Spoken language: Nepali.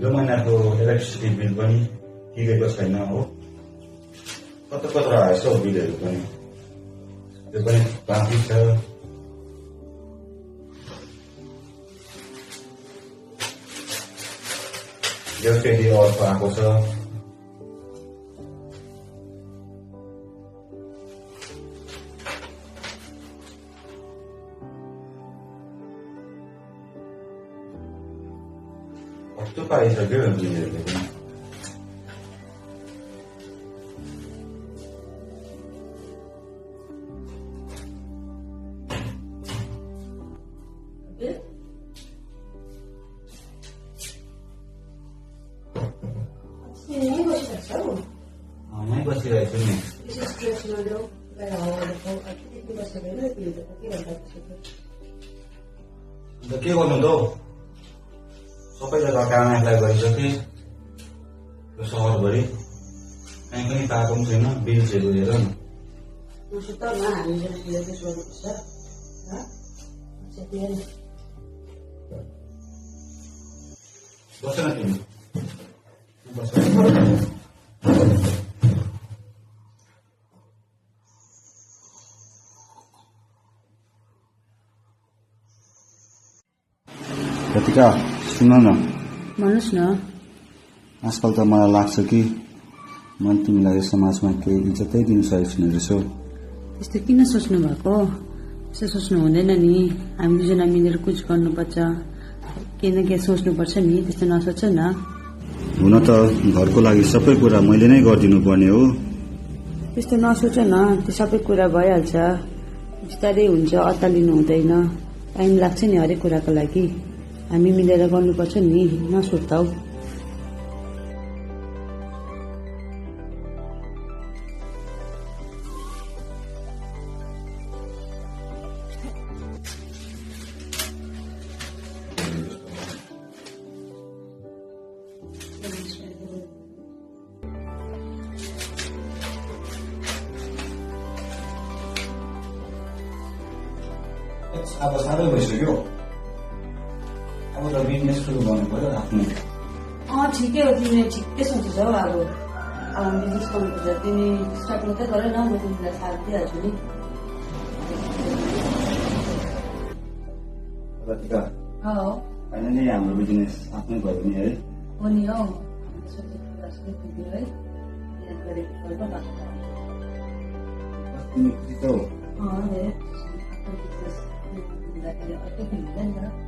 यो महिनाको इलेक्ट्रिसिटी बिल पनि तिरेको छैन हो। कता कता आएछ हौ बिलहरू पनि, त्यो पनि बाँकी छ। यो फेरि अर्को आएको छ। कस्तो पाइसक्यो बिलहरूले पनि। यहीँ बसिरहेको छु नि। अन्त के गर्नु त हौ, सबै जग्गा काम एप्लाई गरिसकेँ यो सहरभरि, कहीँ पनि पाएको पनि छैन। बिल्सहरू हेर न। बस न तिमी, बस। प्रतिका सुन न, भन्नुहोस् न। आजकल त मलाई लाग्छ कि मैले तिमीलाई समाजमा केही इज्जतै दिन सकेको छैन रहेछौ। त्यस्तो किन सोच्नु भएको? त्यस्तो सोच्नु हुँदैन नि। हामी दुईजना मिलेर कुछ गर्नुपर्छ, केही न केही सोच्नुपर्छ नि। त्यस्तो नसोच न। हुन त घरको लागि सबै कुरा मैले नै गरिदिनु पर्ने हो। त्यस्तो नसोच न, त्यो सबै कुरा भइहाल्छ। बिस्तारै हुन्छ, अत्तालिनु हुँदैन। टाइम लाग्छ नि हरेक कुराको लागि। हामी मिलेर गर्नुपर्छ नि, नसुर्ताऊ। अब साह्रै भइसक्यो। अब त बिजनेस सुरु गर्नु पर्यो आफ्नो। ठिकै हो, तिमीले ठिकै सोचेछौ। अब बिजनेस गर्नुपर्छ। तिमी स्टार्ट मात्रै गर न, म तिमीलाई साथ दिइहाल्छु नि। प्रतिका, हो फाइनली हाम्रो बिजनेस आफ्नै भयो नि है। हो नि हौ, सोचेको कुरा सबै पुग्यो है। यहाँ गरेको गर्व लाग्छ। तिमी खुसी छौ? धेरै आफ्नो बिजनेस अर्कै हुँदैन नि त।